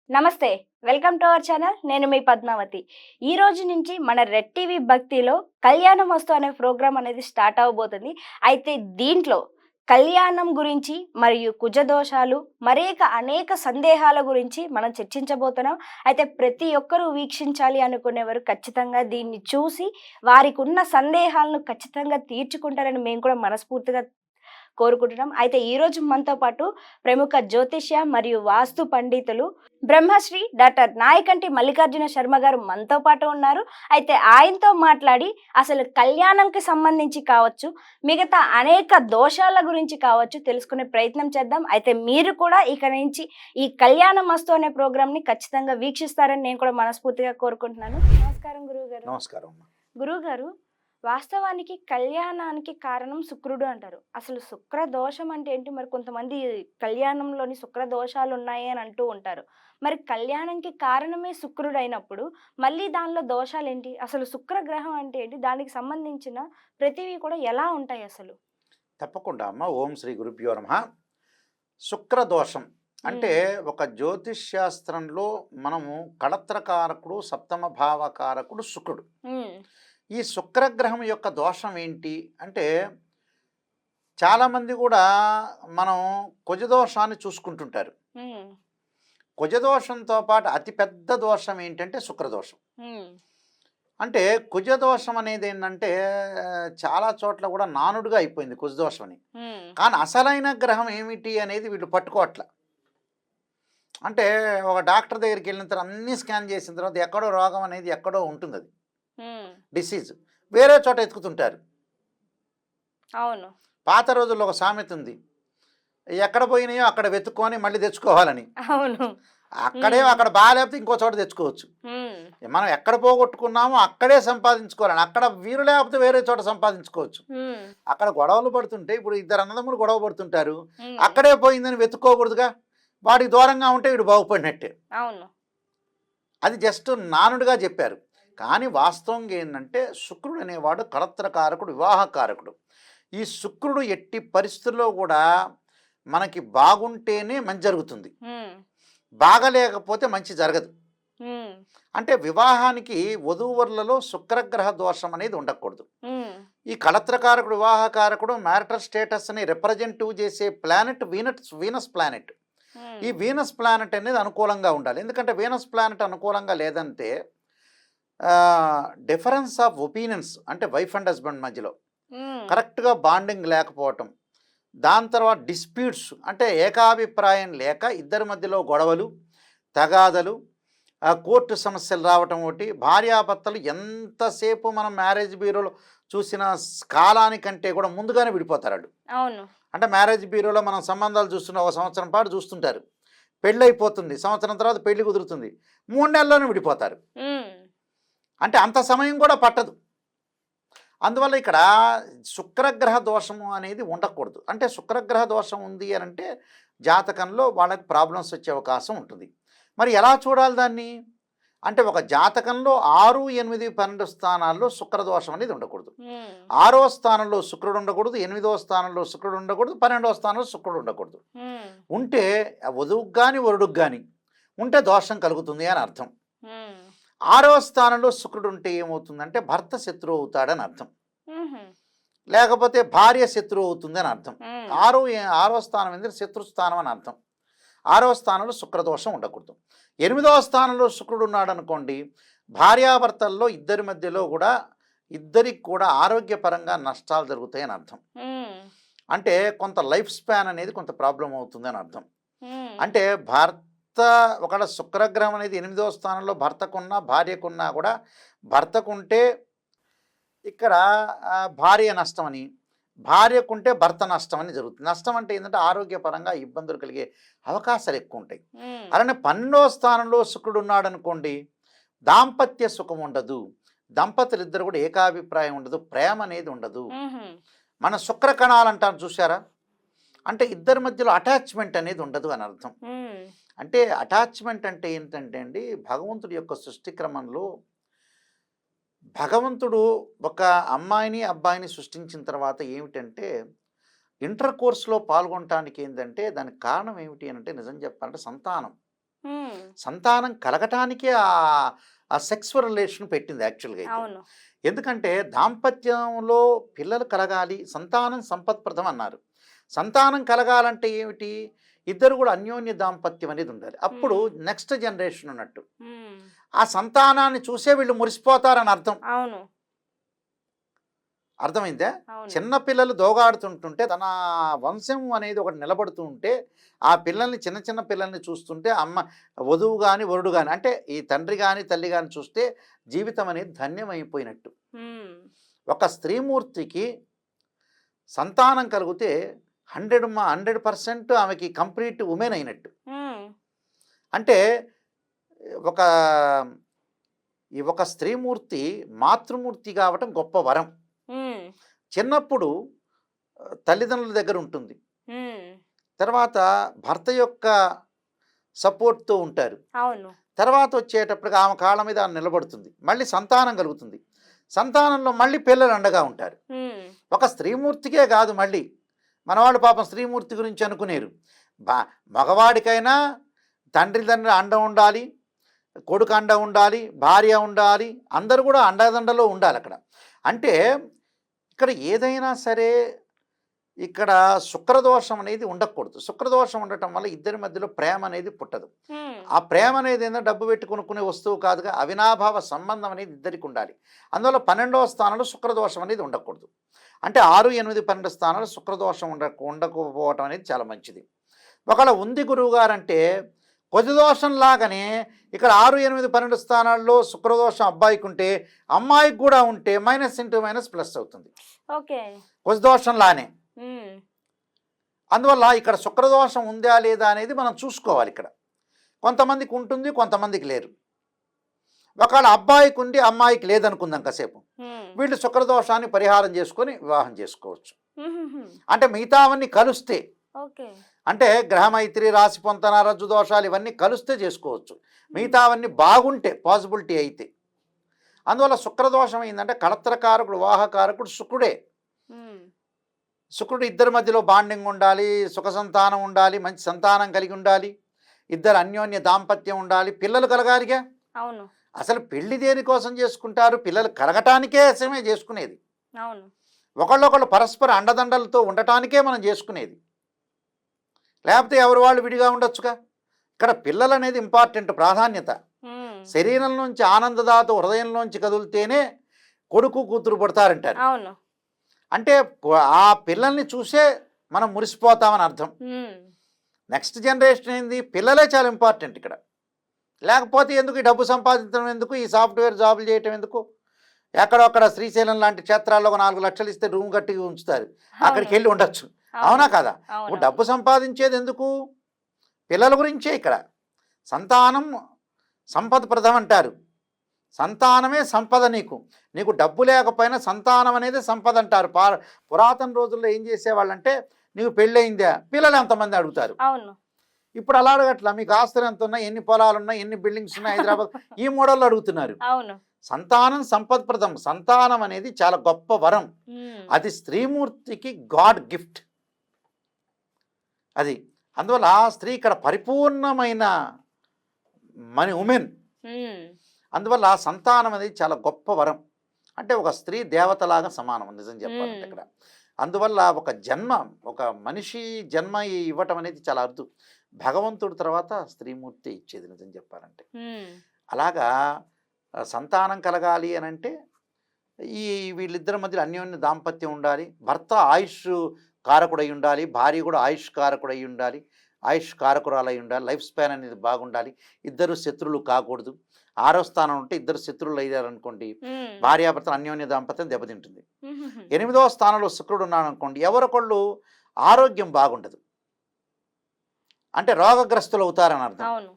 నమస్తే. Welcome to our channel. నేను మీ పద్మావతి. ఈ రోజు నుంచి మన రెడ్ టీవీ భక్తిలో కళ్యాణమస్తు అనే ప్రోగ్రామ్ అనేది స్టార్ట్ అవ్వబోతుంది. అయితే దీంట్లో కళ్యాణం గురించి మరియు కుజదోషాలు అనేక సందేహాల గురించి మనం చర్చించబోతున్నాం. అయితే ప్రతి ఒక్కరూ వీక్షించాలి అనుకునేవారు ఖచ్చితంగా దీన్ని చూసి వారికున్న సందేహాలను ఖచ్చితంగా తీర్చుకుంటారని మేము కూడా మనస్ఫూర్తిగా కోరుకుంటున్నాం. అయితే ఈరోజు మనతో పాటు ప్రముఖ జ్యోతిష్య మరియు వాస్తు పండితులు బ్రహ్మశ్రీ డాక్టర్ నాయకంటి మల్లికార్జున శర్మ గారు మనతో పాటు ఉన్నారు. అయితే ఆయనతో మాట్లాడి అసలు కళ్యాణంకి సంబంధించి కావచ్చు, మిగతా అనేక దోషాల గురించి కావచ్చు తెలుసుకునే ప్రయత్నం చేద్దాం. అయితే మీరు కూడా ఇక నుంచి ఈ కళ్యాణ మస్తు అనే ప్రోగ్రామ్ని ఖచ్చితంగా వీక్షిస్తారని నేను కూడా మనస్ఫూర్తిగా కోరుకుంటున్నాను. నమస్కారం గురువుగారు. నమస్కారం. గురువుగారు, వాస్తవానికి కళ్యాణానికి కారణం శుక్రుడు అంటారు. అసలు శుక్ర దోషం అంటే ఏంటి? మరి కొంతమంది కళ్యాణంలోని శుక్ర దోషాలు ఉన్నాయి అని అంటూ ఉంటారు. మరి కళ్యాణంకి కారణమే శుక్రుడు అయినప్పుడు మళ్ళీ దానిలో దోషాలేంటి? అసలు శుక్ర గ్రహం అంటే ఏంటి? దానికి సంబంధించిన ప్రతివి కూడా ఎలా ఉంటాయి అసలు? తప్పకుండా అమ్మ. ఓం శ్రీ గురుభ్యో నమః. శుక్రదోషం అంటే ఒక జ్యోతిష్ శాస్త్రంలో మనము కళత్రకారకుడు, సప్తమ భావకారకుడు శుక్రుడు. ఉమ్, ఈ శుక్రగ్రహం యొక్క దోషం ఏంటి అంటే, చాలామంది కూడా మనం కుజదోషాన్ని చూసుకుంటుంటారు. ఉమ్, కుజదోషంతో పాటు అతిపెద్ద దోషం ఏంటంటే శుక్రదోషం. ఉమ్, అంటే కుజదోషం అనేది ఏంటంటే చాలా చోట్ల కూడా నానుడుగా అయిపోయింది కుజదోషం అని. ఉమ్, కానీ అసలైన గ్రహం ఏమిటి అనేది వీళ్ళు పట్టుకోవట్ల. అంటే ఒక డాక్టర్ దగ్గరికి వెళ్ళిన తర్వాత అన్నీ స్కాన్ చేసిన తర్వాత ఎక్కడో రోగం అనేది ఎక్కడో ఉంటుంది, అది ఉమ్, డిసీజ్ వేరే చోట ఎత్తుకుతుంటారు. అవును. పాత రోజుల్లో ఒక సామెత ఉంది, ఎక్కడ పోయినాయో అక్కడ వెతుక్కొని మళ్ళీ తెచ్చుకోవాలని. అవును. అక్కడ బాగాలేకపోతే ఇంకో చోట తెచ్చుకోవచ్చు. ఉమ్, మనం ఎక్కడ పోగొట్టుకున్నామో అక్కడే సంపాదించుకోవాలని, అక్కడ వీరు లేకపోతే వేరే చోట సంపాదించుకోవచ్చు. ఉమ్, అక్కడ గొడవలు పడుతుంటే ఇప్పుడు ఇద్దరు అన్నదమ్ములు గొడవ పడుతుంటారు, ఉమ్, అక్కడే పోయిందని వెతుక్కోకూడదుగా. వాడికి దూరంగా ఉంటే వీడు బాగుపడినట్టే. అవును. అది జస్ట్ నానుడుగా చెప్పారు. కానీ వాస్తవంగా ఏంటంటే శుక్రుడు అనేవాడు కళత్రకారకుడు, వివాహకారకుడు. ఈ శుక్రుడు ఎట్టి పరిస్థితుల్లో కూడా మనకి బాగుంటేనే మంచి జరుగుతుంది, ఉమ్, బాగలేకపోతే మంచి జరగదు. ఉమ్, అంటే వివాహానికి వధూవరులలో శుక్రగ్రహ దోషం అనేది ఉండకూడదు. ఉమ్, ఈ కళత్రకారకుడు, వివాహకారకుడు, మ్యారిటల్ స్టేటస్ని రిప్రజెంటివ్ చేసే ప్లానెట్ వీనస్ ప్లానెట్. ఉమ్, ఈ వీనస్ ప్లానెట్ అనేది అనుకూలంగా ఉండాలి. ఎందుకంటే వీనస్ ప్లానెట్ అనుకూలంగా లేదంటే డిఫరెన్స్ ఆఫ్ ఒపీనియన్స్, అంటే వైఫ్ అండ్ హస్బెండ్ మధ్యలో ఉమ్, కరెక్ట్గా బాండింగ్ లేకపోవటం, దాని తర్వాత డిస్ప్యూట్స్ అంటే ఏకాభిప్రాయం లేక ఇద్దరి మధ్యలో గొడవలు, తగాదలు, కోర్టు సమస్యలు రావటం ఒకటి. భార్యాభర్తలు ఎంతసేపు మనం మ్యారేజ్ బ్యూరోలో చూసిన కాలానికంటే కూడా ముందుగానే విడిపోతారు వాళ్ళు. అవును. అంటే మ్యారేజ్ బ్యూరోలో మనం సంబంధాలు చూస్తున్న ఒక సంవత్సరం పాటు చూస్తుంటారు, పెళ్ళి అయిపోతుంది, సంవత్సరం తర్వాత పెళ్లి కుదురుతుంది, 3 నెలల్లోనే విడిపోతారు. ఉమ్, అంటే అంత సమయం కూడా పట్టదు. అందువల్ల ఇక్కడ శుక్రగ్రహ దోషము అనేది ఉండకూడదు. అంటే శుక్రగ్రహ దోషం ఉంది అని అంటే జాతకంలో వాళ్ళకి ప్రాబ్లమ్స్ వచ్చే అవకాశం ఉంటుంది. మరి ఎలా చూడాలి దాన్ని అంటే, ఒక జాతకంలో 6, 8, 12 స్థానాల్లో శుక్రదోషం అనేది ఉండకూడదు. ఉమ్, 6వ స్థానంలో శుక్రుడు ఉండకూడదు, 8వ స్థానంలో శుక్రుడు ఉండకూడదు, 12వ స్థానంలో శుక్రుడు ఉండకూడదు. ఉమ్, ఉంటే వధువుకు కానీ వరుడుకు కానీ ఉంటే దోషం కలుగుతుంది అని అర్థం. ఉమ్, 6వ స్థానంలో శుక్రుడు ఉంటే ఏమవుతుందంటే భర్త శత్రువు అవుతాడని అర్థం, ఉహు, లేకపోతే భార్య శత్రువు అవుతుంది అని అర్థం. ఉమ్, 6వ స్థానం ఎందుకు శత్రుస్థానం అని అర్థం. 6వ స్థానంలో శుక్రదోషం ఉండకూడదు. 8వ స్థానంలో శుక్రుడు ఉన్నాడు అనుకోండి, భార్యాభర్తల్లో ఇద్దరి మధ్యలో కూడా ఇద్దరికి కూడా ఆరోగ్యపరంగా నష్టాలు జరుగుతాయని అర్థం. ఉమ్, అంటే కొంత లైఫ్ స్పాన్ అనేది కొంత ప్రాబ్లం అవుతుంది అని అర్థం. ఉమ్, అంటే ఒకవేళ శుక్రగ్రహం అనేది 8వ స్థానంలో భర్తకున్నా భార్యకున్నా కూడా, భర్తకుంటే ఇక్కడ భార్య నష్టమని, భార్యకుంటే భర్త నష్టం అని జరుగుతుంది. నష్టం అంటే ఏంటంటే ఆరోగ్యపరంగా ఇబ్బందులు కలిగే అవకాశాలు ఎక్కువ ఉంటాయి. ఉమ్, అలానే 12వ స్థానంలో శుక్రుడు ఉన్నాడు అనుకోండి, దాంపత్య సుఖం ఉండదు, దంపతులు ఇద్దరు కూడా ఏకాభిప్రాయం ఉండదు, ప్రేమ అనేది ఉండదు. ఉహు, మన శుక్ర కణాలు అంటారు చూసారా, అంటే ఇద్దరి మధ్యలో అటాచ్మెంట్ అనేది ఉండదు అని అర్థం. ఉమ్, అంటే అటాచ్మెంట్ అంటే ఏంటంటే అండి, భగవంతుడి యొక్క సృష్టి క్రమంలో భగవంతుడు ఒక అమ్మాయిని అబ్బాయిని సృష్టించిన తర్వాత ఏమిటంటే, ఇంటర్ కోర్స్లో పాల్గొనటానికి ఏంటంటే దానికి కారణం ఏమిటి అని అంటే, నిజం చెప్పాలంటే సంతానం. ఉమ్, సంతానం కలగటానికే ఆ సెక్స్ రిలేషన్ పెట్టింది యాక్చువల్గా అయితే. అవును. ఎందుకంటే దాంపత్యంలో పిల్లలు కలగాలి, సంతానం సంపత్ప్రదం అన్నారు. సంతానం కలగాలంటే ఏమిటి? ఇద్దరు కూడా అన్యోన్య దాంపత్యం అనేది ఉండాలి. అప్పుడు ఉమ్, నెక్స్ట్ జనరేషన్ ఉన్నట్టు. ఉమ్, ఆ సంతానాన్ని చూసే వీళ్ళు మురిసిపోతారని అర్థం. అవును. అర్థమైందా? అవును. చిన్న పిల్లలు దోగాడుతుంటుంటే తన వంశం అనేది ఒకటి నిలబడుతూ ఉంటే ఆ పిల్లల్ని చిన్న చిన్న పిల్లల్ని చూస్తుంటే అమ్మ వధువు కానీ వరుడు కానీ అంటే ఈ తండ్రి కానీ తల్లి కానీ చూస్తే జీవితం అనేది ధన్యమైపోయినట్టు. ఉమ్, ఒక స్త్రీమూర్తికి సంతానం కలిగితే 100% ఆమెకి కంప్లీట్ ఉమెన్ అయినట్టు. ఉమ్, అంటే ఒక ఒక స్త్రీమూర్తి మాతృమూర్తి కావటం గొప్ప వరం. ఉమ్, చిన్నప్పుడు తల్లిదండ్రుల దగ్గర ఉంటుంది. ఉమ్, తర్వాత భర్త యొక్క సపోర్ట్‌తో ఉంటారు. అవును. తర్వాత వచ్చేటప్పటికి ఆమె కాళ్ళ మీద ఆమె నిలబడుతుంది. మళ్ళీ సంతానం కలుగుతుంది. సంతానంలో మళ్ళీ పిల్లలు అండగా ఉంటారు. ఉమ్, ఒక స్త్రీమూర్తికే కాదు మళ్ళీ. మనవాళ్ళు పాపం స్త్రీమూర్తి గురించి అనుకునేరు. బా మగవాడికైనా తండ్రి అండ ఉండాలి, కొడుకు అండ ఉండాలి, భార్య ఉండాలి. అందరూ కూడా అండదండలో ఉండాలక్కడ. అంటే ఇక్కడ ఏదైనా సరే ఇక్కడ శుక్రదోషం అనేది ఉండకూడదు. శుక్రదోషం ఉండటం వల్ల ఇద్దరి మధ్యలో ప్రేమ అనేది పుట్టదు. ఉమ్, ఆ ప్రేమ అనేది ఏందో డబ్బు పెట్టి కొనుక్కునే వస్తువు కాదుగా. అవినాభావ సంబంధం అనేది ఇద్దరికి ఉండాలి. అందువల్ల 12వ స్థానంలో శుక్రదోషం అనేది ఉండకూడదు. అంటే 6, 8, 12 స్థానాలు శుక్రదోషం ఉండకపోవటం అనేది చాలా మంచిది. ఒకవేళ ఉంది గురువుగారంటే కుజదోషం లాగానే ఇక్కడ 6, 8, 12 స్థానాల్లో శుక్రదోషం అబ్బాయికి ఉంటే అమ్మాయికి కూడా ఉంటే -++ అవుతుంది. ఓకే. కుజదోషంలానే. ఉమ్, అందువల్ల ఇక్కడ శుక్రదోషం ఉందా లేదా అనేది మనం చూసుకోవాలి ఇక్కడ. కొంతమందికి ఉంటుంది, కొంతమందికి లేరు. ఒకవేళ అబ్బాయికి ఉండి అమ్మాయికి లేదనుకుందాం కాసేపు. ఉమ్, వీళ్ళు శుక్రదోషాన్ని పరిహారం చేసుకొని వివాహం చేసుకోవచ్చు. ఉహుహు, అంటే మిగతావన్నీ కలుస్తే, ఓకే. అంటే గ్రహమైత్రి, రాశి పొంతన, రజ్జు దోషాలు ఇవన్నీ కలుస్తే చేసుకోవచ్చు. మిగతావన్నీ బాగుంటే పాసిబిలిటీ అయితే. అందువల్ల శుక్రదోషం ఏంటంటే కళత్రకారకుడు, వివాహకారకుడు శుక్రుడే. ఉమ్, శుక్రుడు ఇద్దరి మధ్యలో బాండింగ్ ఉండాలి, సుఖ సంతానం ఉండాలి, మంచి సంతానం కలిగి ఉండాలి, ఇద్దరు అన్యోన్య దాంపత్యం ఉండాలి, పిల్లలు కలగాలిగా. అవును. అసలు పెళ్లి దేనికోసం చేసుకుంటారు? పిల్లలు కలగటానికే అసమే చేసుకునేది. అవును. ఒకళ్ళొకళ్ళు పరస్పర అండదండలతో ఉండటానికే మనం చేసుకునేది. లేకపోతే ఎవరు వాళ్ళు విడిగా ఉండొచ్చుగా. ఇక్కడ పిల్లలు అనేది ఇంపార్టెంట్, ప్రాధాన్యత. ఉమ్, శరీరం నుంచి ఆనందదాత హృదయంలోంచి కదులుతేనే కొడుకు కూతురు పుడతారంటారు. అవును. అంటే ఆ పిల్లల్ని చూసే మనం మురిసిపోతామని అర్థం. ఉమ్, నెక్స్ట్ జనరేషన్ ఏంది? పిల్లలే చాలా ఇంపార్టెంట్ ఇక్కడ. లేకపోతే ఎందుకు ఈ డబ్బు సంపాదించడం ఎందుకు, ఈ సాఫ్ట్వేర్ జాబులు చేయటం ఎందుకు? ఎక్కడొక్కడ శ్రీశైలం లాంటి క్షేత్రాల్లో ఒక 4 లక్షలు ఇస్తే రూమ్ కట్టి ఉంచుతారు, అక్కడికి వెళ్ళి ఉండొచ్చు. అవునా కదా? అవును. డబ్బు సంపాదించేది ఎందుకు? పిల్లల గురించే ఇక్కడ. సంతానం సంపదప్రదం అంటారు. సంతానమే సంపద. నీకు నీకు డబ్బు లేకపోయినా సంతానం అనేది సంపద అంటారు. పురాతన రోజుల్లో ఏం చేసేవాళ్ళంటే నీకు పెళ్ళయిందా, పిల్లలు ఎంతమంది అడుగుతారు. అవును. ఇప్పుడు అలా అడగట్లా. మీకు ఆస్తులు ఎంత ఉన్నాయి, ఎన్ని పొలాలు ఉన్నాయి, ఎన్ని బిల్డింగ్స్ ఉన్నాయి హైదరాబాద్, ఈ మోడల్లో అడుగుతున్నారు. అవును. సంతానం సంపత్ప్రదం. సంతానం అనేది చాలా గొప్ప వరం. ఉమ్, అది స్త్రీమూర్తికి గాడ్ గిఫ్ట్ అది. అందువల్ల ఆ స్త్రీ ఇక్కడ పరిపూర్ణమైన ఉమెన్. ఉమ్, అందువల్ల ఆ సంతానం అనేది చాలా గొప్ప వరం. అంటే ఒక స్త్రీ దేవతలాగా సమానం నిజం చెప్పాలంటే ఇక్కడ. అందువల్ల ఒక జన్మ, ఒక మనిషి జన్మ ఇవ్వటం అనేది చాలా అరుదు. భగవంతుడి తర్వాత స్త్రీమూర్తి ఇచ్చేది నిజం చెప్పాలంటే. ఉమ్, అలాగా సంతానం కలగాలి అని అంటే ఈ వీళ్ళిద్దరి మధ్యలో అన్యోన్య దాంపత్యం ఉండాలి. భర్త ఆయుష్ కారకుడై ఉండాలి, భార్య కూడా ఆయుష్ కారకుడై ఉండాలి, ఆయుష్ కారకురాలై ఉండాలి. లైఫ్ స్పాన్ అనేది బాగుండాలి. ఇద్దరు శత్రువులు కాకూడదు. 6వ స్థానం ఉంటే ఇద్దరు శత్రువులు అయ్యారనుకోండి, ఉమ్, భార్యాభర్తల అన్యోన్య దాంపత్యం దెబ్బతింటుంది. ఉహుహు, 8వ స్థానంలో శుక్రుడు ఉన్నాడు అనుకోండి, ఎవరొకళ్ళు ఆరోగ్యం బాగుండదు, అంటే రోగగ్రస్తులు అవుతారని అర్థం. అవును.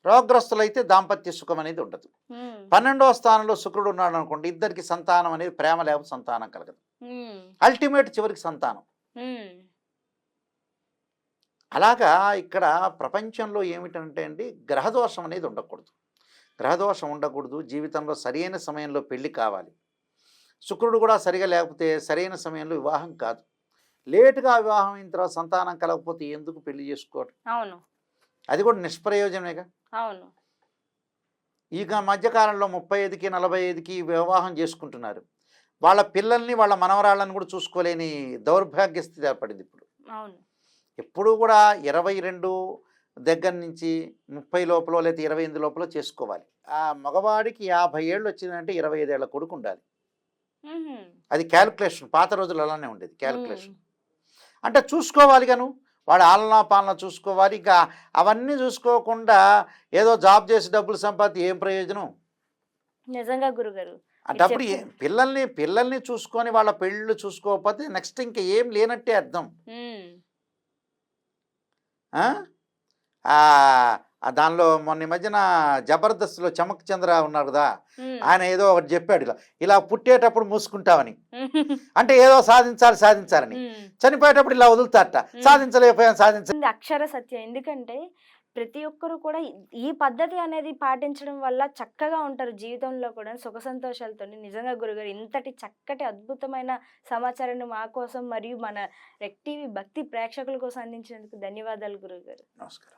రోగగ్రస్తులైతే దాంపత్య సుఖం అనేది ఉండదు. ఉమ్, 12వ స్థానంలో శుక్రుడు ఉన్నాడు అనుకోండి, ఇద్దరికి సంతానం అనేది, ప్రేమ లేకపోతే సంతానం కలగదు. ఉమ్, అల్టిమేట్ చివరికి సంతానం. ఉమ్, అలాగా ఇక్కడ ప్రపంచంలో ఏమిటంటే అండి, గ్రహదోషం అనేది ఉండకూడదు. గ్రహదోషం ఉండకూడదు. జీవితంలో సరైన సమయంలో పెళ్లి కావాలి. శుక్రుడు కూడా సరిగా లేకపోతే సరైన సమయంలో వివాహం కాదు. లేటుగా వివాహం అయిన తర్వాత సంతానం కలగకపోతే ఎందుకు పెళ్లి చేసుకోవడం? అవును. అది కూడా నిష్ప్రయోజనమేగా. అవును. ఇక మధ్యకాలంలో 35కి 45కి వివాహం చేసుకుంటున్నారు. వాళ్ళ పిల్లల్ని వాళ్ళ మనవరాళ్ళని కూడా చూసుకోలేని దౌర్భాగ్య స్థితి ఏర్పడింది ఇప్పుడు. అవును. ఎప్పుడూ కూడా 22 దగ్గర నుంచి 30 లోపల లేకపోతే 28 లోపల చేసుకోవాలి. ఆ మగవాడికి 50 ఏళ్ళు వచ్చిందంటే 25 ఏళ్ల కొడుకు ఉండాలి. హుహు. అది క్యాలిక్యులేషన్. పాత రోజుల్లో అలానే ఉండేది హ్మ్. క్యాలిక్యులేషన్. అంటే చూసుకోవాలిగా నువ్వు. వాడి ఆలనా పాలన చూసుకోవాలి. ఇంకా అవన్నీ చూసుకోకుండా ఏదో జాబ్ చేసి డబ్బులు సంపాదించి ఏం ప్రయోజనం? నిజంగా గురుగారు. ఆ మీరు డబ్బులు చెప్పింది. పిల్లల్ని చూసుకొని వాళ్ళ పెళ్ళిళ్ళు చూసుకోకపోతే నెక్స్ట్ ఇంక ఏం లేనట్టే అర్థం. హ్మ్. ఆ! ఆహ్, దానిలో మొన్న ఈ మధ్యన 'జబర్దస్త్‌లో' చమక్ చంద్ర ఉన్నాడు కదా! హ్మ్. ఆయన ఏదో ఒకటి చెప్పాడు ఇలా. ఇలా పుట్టేటప్పుడు మూసుకుంటావని. అంటే ఏదో సాధించాలని. హ్మ్. చనిపోయేటప్పుడు ఇలా వదులుతారట. హ్మ్. సాధించలేకపోయాం ఇది అక్షర సత్యం. ఎందుకంటే ప్రతి ఒక్కరు కూడా ఈ పద్ధతి అనేది పాటించడం వల్ల చక్కగా ఉంటారు జీవితంలో కూడా సుఖ సంతోషాలతోని. నిజంగా గురుగారు ఇంతటి చక్కటి అద్భుతమైన సమాచారాన్ని మా కోసం మరియు మన రెడ్ టీవీ భక్తి ప్రేక్షకుల కోసం అందించినందుకు ధన్యవాదాలు గురుగారు. నమస్కారం.